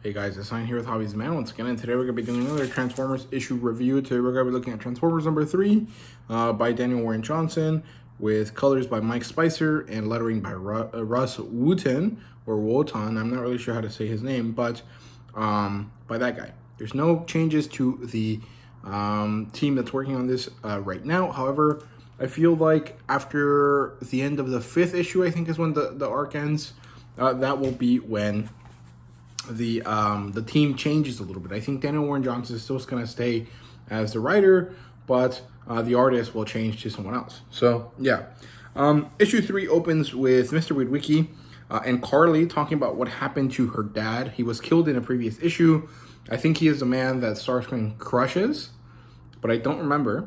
Hey guys, it's Sign here with HobbiesofaMan once again, and today we're going to be doing another Transformers issue review. Today we're going to be looking at Transformers number 3 by Daniel Warren Johnson, with colors by Mike Spicer and lettering by Russ Wooten, or Wotan. I'm not really sure how to say his name, but by that guy. There's no changes to the team that's working on this right now. However, I feel like after the end of the 5th issue, I think is when the arc ends, that will be when the team changes a little bit. I think Daniel Warren Johnson is still going to stay as the writer, but the artist will change to someone else. So yeah, issue 3 opens with Mr. Witwicky and Carly talking about what happened to her dad. He was killed in a previous issue. I think he is the man that Starscream crushes, but I don't remember.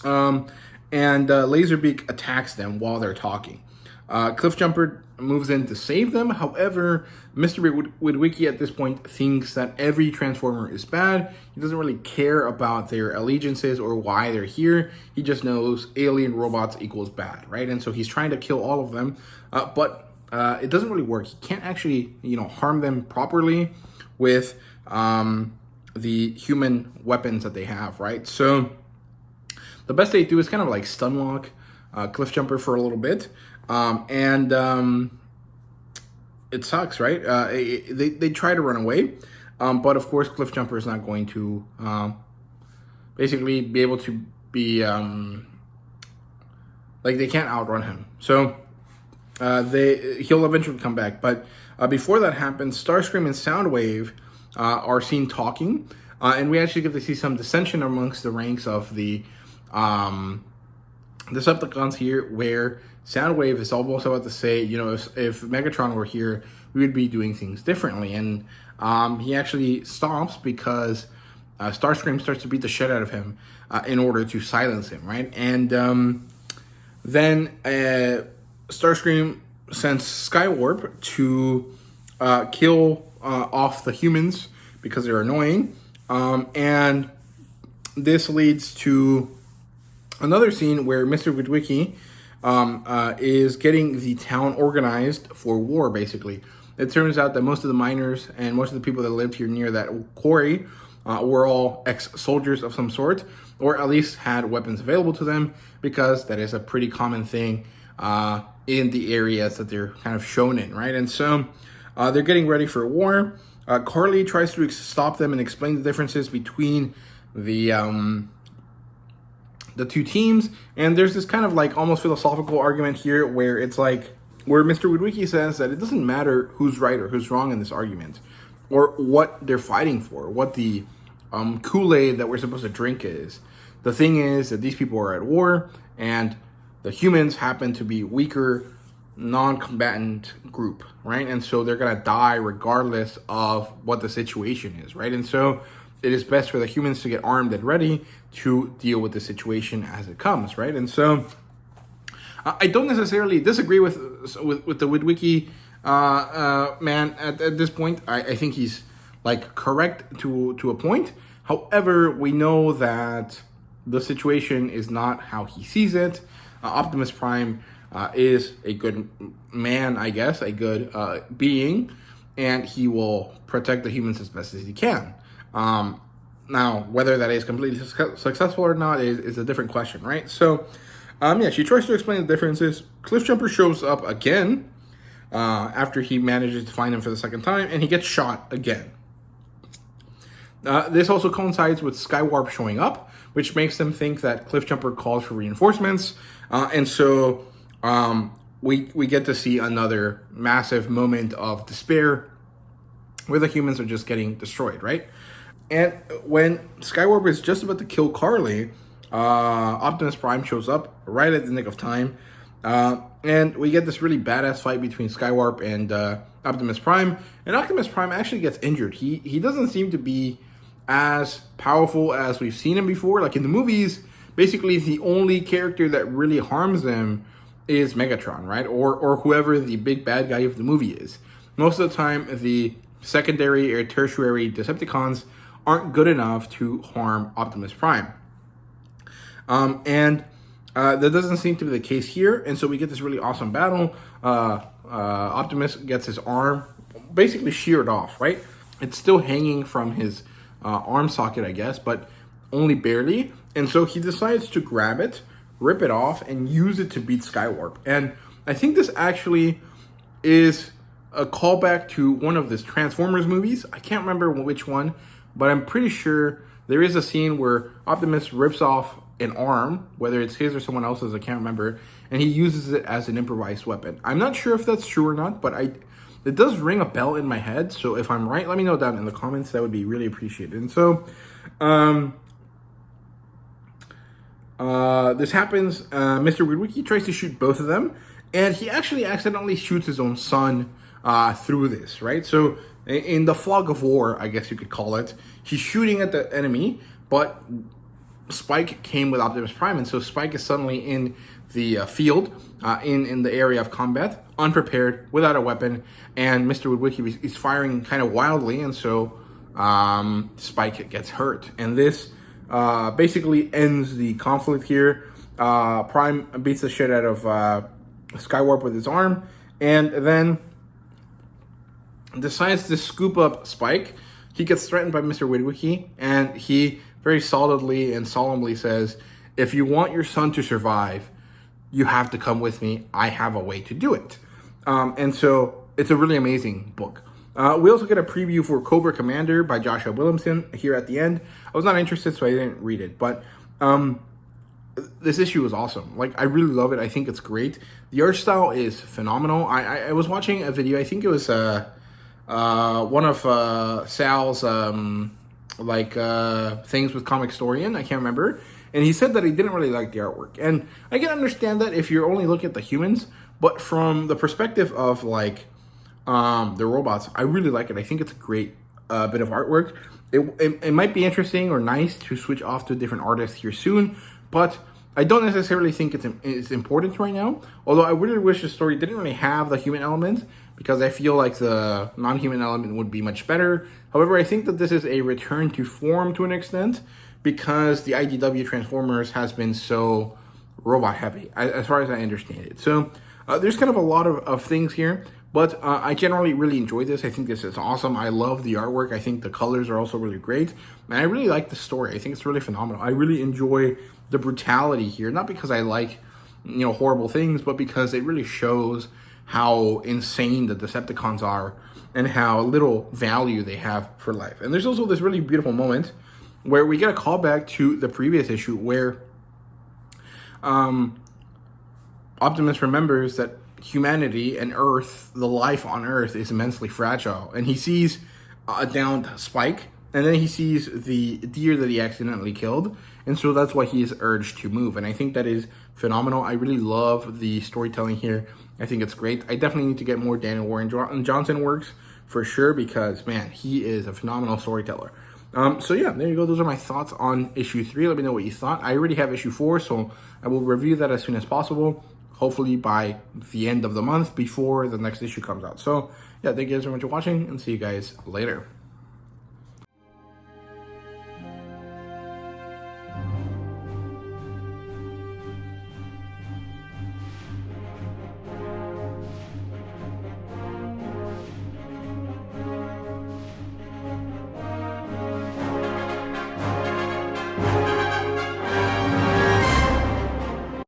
And Laserbeak attacks them while they're talking. Cliffjumper moves in to save them. However, Mr. Witwicky at this point thinks that every Transformer is bad. He doesn't really care about their allegiances or why they're here. He just knows alien robots equals bad, right? And so he's trying to kill all of them, but it doesn't really work. He can't actually, harm them properly with the human weapons that they have, right? So the best they do is kind of like stunlock Cliffjumper for a little bit. It sucks, right? They try to run away, but of course Cliffjumper is not going to basically be able to be they can't outrun him. So he'll eventually come back. But before that happens, Starscream and Soundwave are seen talking, and we actually get to see some dissension amongst the ranks of the Decepticons here, where Soundwave is almost about to say, if Megatron were here, we would be doing things differently. And he actually stops because Starscream starts to beat the shit out of him in order to silence him, right? And then Starscream sends Skywarp to kill off the humans because they're annoying. And this leads to another scene where Mr. Witwicky is getting the town organized for war, basically. It turns out that most of the miners and most of the people that lived here near that quarry were all ex-soldiers of some sort, or at least had weapons available to them, because that is a pretty common thing in the areas that they're kind of shown in, right? And so they're getting ready for war. Carly tries to stop them and explain the differences between the two teams, and there's this kind of like almost philosophical argument here where it's like, where Mr. Witwicky says that it doesn't matter who's right or who's wrong in this argument, or what they're fighting for, what the Kool-Aid that we're supposed to drink is. The thing is that these people are at war, and the humans happen to be weaker, non-combatant group, right? And so they're gonna die regardless of what the situation is, right? And so it is best for the humans to get armed and ready to deal with the situation as it comes, right? And so I don't necessarily disagree with the Witwicky man at this point. I think he's correct to a point. However, we know that the situation is not how he sees it. Optimus Prime is a good man, I guess, a good being, and he will protect the humans as best as he can. Now, whether that is completely successful or not is a different question, right? So, she tries to explain the differences. Cliffjumper shows up again after he manages to find him for the second time, and he gets shot again. This also coincides with Skywarp showing up, which makes them think that Cliffjumper calls for reinforcements, and so we get to see another massive moment of despair where the humans are just getting destroyed, right? And when Skywarp is just about to kill Carly, Optimus Prime shows up right at the nick of time. And we get this really badass fight between Skywarp and Optimus Prime. And Optimus Prime actually gets injured. He doesn't seem to be as powerful as we've seen him before. Like in the movies, basically the only character that really harms him is Megatron, right? Or whoever the big bad guy of the movie is. Most of the time, the secondary or tertiary Decepticons aren't good enough to harm Optimus Prime. That doesn't seem to be the case here, and so we get this really awesome battle. Optimus gets his arm basically sheared off, right? it's still hanging from his arm socket, I guess, but only barely. And so he decides to grab it, rip it off, and use it to beat Skywarp. And I think this actually is a callback to one of the Transformers movies. I can't remember which one, but I'm pretty sure there is a scene where Optimus rips off an arm, whether it's his or someone else's, I can't remember, and he uses it as an improvised weapon. I'm not sure if that's true or not, but it does ring a bell in my head. So if I'm right, let me know down in the comments. That would be really appreciated. And so this happens. Mr. Woodwicky tries to shoot both of them, and he actually accidentally shoots his own son through this, right? So in the fog of war, I guess you could call it, he's shooting at the enemy, but Spike came with Optimus Prime, and so Spike is suddenly in the field, in the area of combat, unprepared, without a weapon, and Mr. Woodwicky is firing kind of wildly, and so Spike gets hurt. And this basically ends the conflict here. Prime beats the shit out of Skywarp with his arm, and then decides to scoop up Spike. He gets threatened by Mr. Woodwicky, and he very solidly and solemnly says, if you want your son to survive, you have to come with me. I have a way to do it. And so it's a really amazing book. We also get a preview for Cobra Commander by Joshua Williamson here at the end. I was not interested, so I didn't read it. But this issue is awesome. Like, I really love it. I think it's great. The art style is phenomenal. I was watching a video. I think it was one of Sal's things with Comic Storian. I can't remember. And he said that he didn't really like the artwork. And I can understand that if you're only looking at the humans. But from the perspective of, like, the robots, I really like it. I think it's a great bit of artwork. It might be interesting or nice to switch off to a different artist here soon, but I don't necessarily think it's important right now. Although I really wish the story didn't really have the human element, because I feel like the non-human element would be much better. However, I think that this is a return to form to an extent, because the IDW Transformers has been so robot heavy, as far as I understand it. So there's kind of a lot of things here. But I generally really enjoy this. I think this is awesome. I love the artwork. I think the colors are also really great. And I really like the story. I think it's really phenomenal. I really enjoy the brutality here. Not because I like, horrible things, but because it really shows how insane the Decepticons are and how little value they have for life. And there's also this really beautiful moment where we get a callback to the previous issue where Optimus remembers that humanity and Earth, the life on Earth, is immensely fragile. And he sees a downed Spike, and then he sees the deer that he accidentally killed. And so that's why he is urged to move. And I think that is phenomenal. I really love the storytelling here. I think it's great. I definitely need to get more Daniel Warren Johnson works for sure, because, man, he is a phenomenal storyteller. So yeah, there you go. Those are my thoughts on issue 3. Let me know what you thought. I already have issue 4, so I will review that as soon as possible. Hopefully by the end of the month, before the next issue comes out. So yeah, thank you guys so much for watching, and see you guys later.